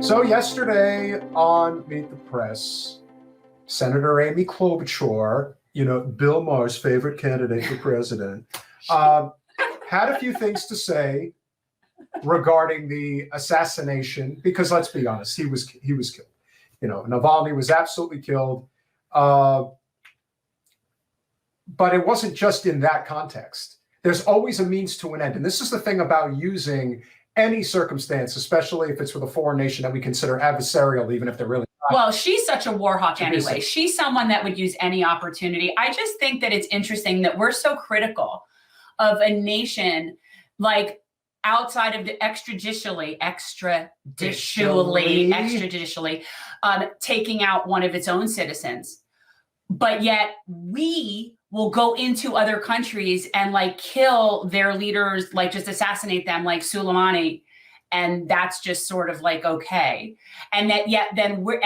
So yesterday on Meet the Press, Senator Amy Klobuchar, Bill Maher's favorite candidate for president, had a few things to say regarding the assassination, because let's be honest, he was killed. Navalny was absolutely killed. But it wasn't just in that context. There's always a means to an end. And this is the thing about using any circumstance, especially if it's with a foreign nation that we consider adversarial, even if they're really not. Well, she's such a war hawk anyway. She's someone that would use any opportunity. I just think that it's interesting that we're so critical of a nation like outside of the extrajudicially taking out one of its own citizens. But yet we will go into other countries and like kill their leaders, like just assassinate them like Soleimani. And that's just sort of like, okay. And that yet then we're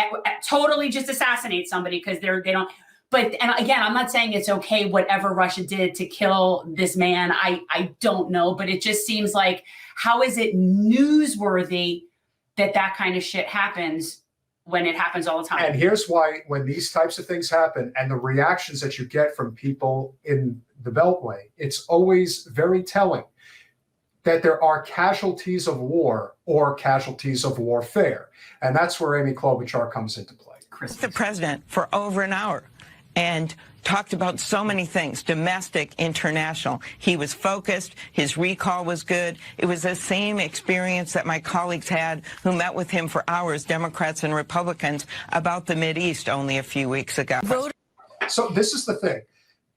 totally just assassinate somebody because they don't. But, and again, I'm not saying it's okay, whatever Russia did to kill this man. I don't know, but it just seems like, how is it newsworthy that that kind of shit happens when it happens all the time? And here's why, when these types of things happen and the reactions that you get from people in the Beltway, it's always very telling that there are casualties of war or casualties of warfare. And that's where Amy Klobuchar comes into play. The president for over an hour and talked about so many things, domestic, international. He was focused. His recall was good. It was the same experience that my colleagues had who met with him for hours, Democrats and Republicans, about the Mideast only a few weeks ago. So this is the thing.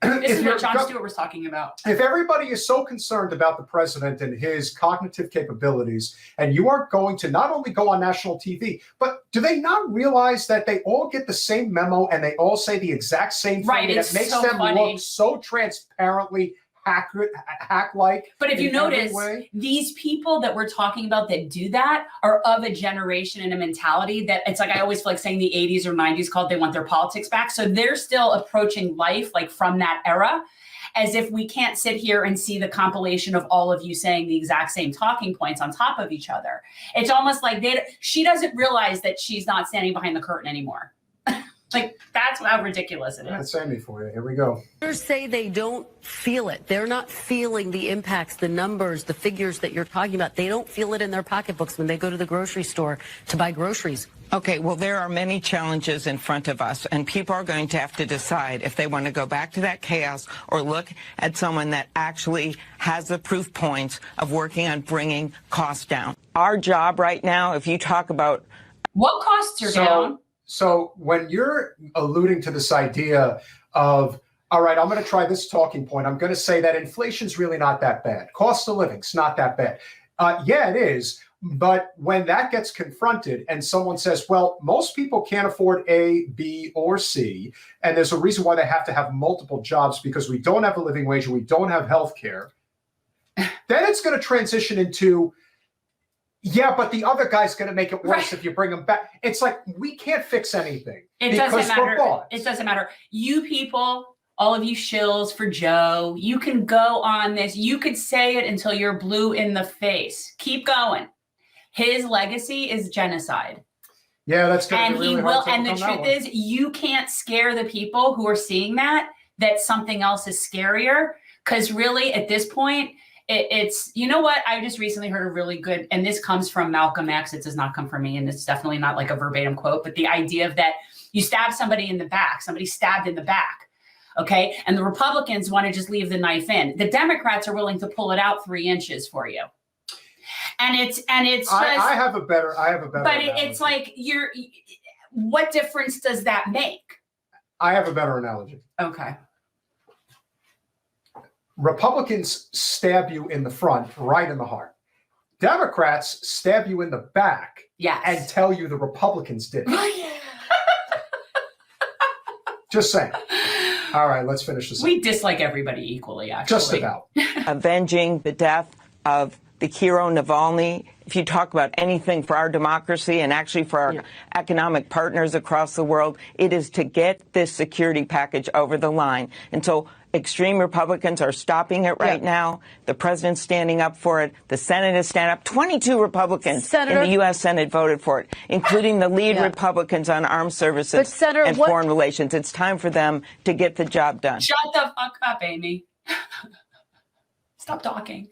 This is what Jon Stewart was talking about. If everybody is so concerned about the president and his cognitive capabilities, and you are going to not only go on national TV, but do they not realize that they all get the same memo and they all say the exact same thing? Right, that makes them look so transparently hack-like. But if you notice, these people that we're talking about that do that are of a generation and a mentality that it's like, I always feel like saying the 80s or 90s called they want their politics back. So they're still approaching life like from that era, as if we can't sit here and see the compilation of all of you saying the exact same talking points on top of each other. It's almost like she doesn't realize that she's not standing behind the curtain anymore. Like, that's how ridiculous it is. That's Amy for you. Here we go. Say they don't feel it. They're not feeling the impacts, the numbers, the figures that you're talking about. They don't feel it in their pocketbooks when they go to the grocery store to buy groceries. Okay, well, there are many challenges in front of us, and people are going to have to decide if they want to go back to that chaos or look at someone that actually has the proof points of working on bringing costs down. Our job right now, if you talk about... What costs are down? So when you're alluding to this idea of, all right, I'm going to try this talking point. I'm going to say that inflation's really not that bad. Cost of living's not that bad. Yeah, it is. But when that gets confronted and someone says, well, most people can't afford A, B, or C, and there's a reason why they have to have multiple jobs because we don't have a living wage and we don't have health care, then it's going to transition into, yeah, but the other guy's going to make it worse if you bring him back. It's like, we can't fix anything. It doesn't matter. It doesn't matter. You people, all of you shills for Joe, you can go on this. You could say it until you're blue in the face. Keep going. His legacy is genocide. Yeah, that's going to be really hard to and the truth is, you can't scare the people who are seeing that something else is scarier. Because really, at this point, it's, you know what? I just recently heard a really good, and this comes from Malcolm X. It does not come from me, and it's definitely not like a verbatim quote, but the idea of that you stab somebody in the back, somebody stabbed in the back, okay? And the Republicans want to just leave the knife in. The Democrats are willing to pull it out 3 inches for you. And it's just, I have a better but it's like, what difference does that make? I have a better analogy. Okay. Republicans stab you in the front, right in the heart. Democrats stab you in the back and tell you the Republicans did it. Just saying. All right, let's finish this. We dislike everybody equally, actually. Just about. Avenging the death of the hero Navalny. If you talk about anything for our democracy and actually for our economic partners across the world, it is to get this security package over the line. And so Extreme Republicans are stopping it right now. The president's standing up for it. The Senate is standing up. 22 Republicans in the U.S. Senate voted for it, including the lead Republicans on armed services and foreign relations. It's time for them to get the job done. Shut the fuck up, Amy. Stop talking.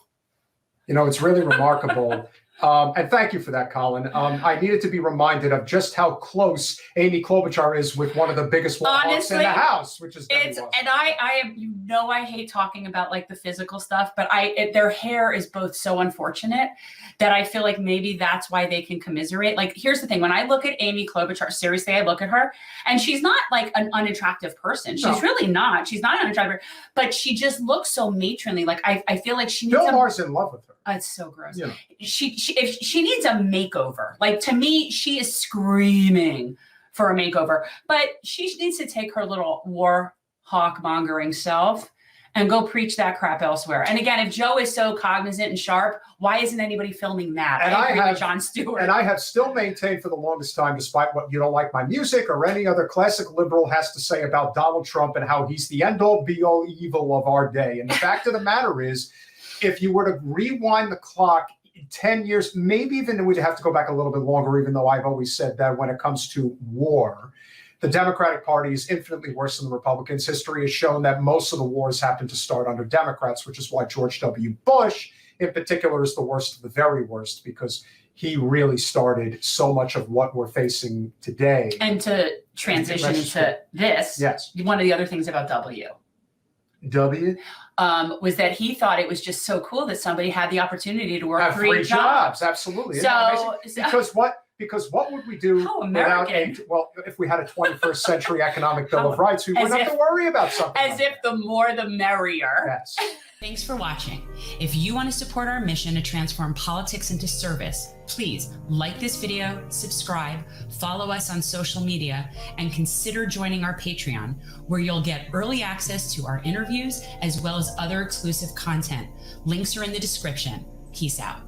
You know, it's really remarkable. And thank you for that, Colin. I needed to be reminded of just how close Amy Klobuchar is with one of the biggest warhawks in the House, which is and I am, you know, I hate talking about like the physical stuff, but their hair is both so unfortunate that I feel like maybe that's why they can commiserate. Like, here's the thing: when I look at Amy Klobuchar, seriously, I look at her, and she's not like an unattractive person. She's really not. She's not unattractive, but she just looks so matronly. Like I feel like she needs. Bill Maher's in love with her. It's so gross. Yeah. If she needs a makeover, like to me, she is screaming for a makeover, but she needs to take her little war hawk mongering self and go preach that crap elsewhere. And again, if Joe is so cognizant and sharp, why isn't anybody filming that? And I agree with Jon Stewart. And I have still maintained for the longest time, despite what you don't like my music or any other classic liberal has to say about Donald Trump and how he's the end-all be-all evil of our day. And the fact of the matter is, if you were to rewind the clock 10 years, maybe even we'd have to go back a little bit longer, even though I've always said that when it comes to war, the Democratic Party is infinitely worse than the Republicans. History has shown that most of the wars happen to start under Democrats, which is why George W. Bush in particular is the worst of the very worst, because he really started so much of what we're facing today. And to transition to this, one of the other things about W was that he thought it was just so cool that somebody had the opportunity to work three jobs. Absolutely. So because what would we do without if we had a 21st century economic bill of rights, we wouldn't have to worry about something. As if the more the merrier. Yes. Thanks for watching. If you want to support our mission to transform politics into service, please like this video, subscribe, follow us on social media, and consider joining our Patreon, where you'll get early access to our interviews as well as other exclusive content. Links are in the description. Peace out.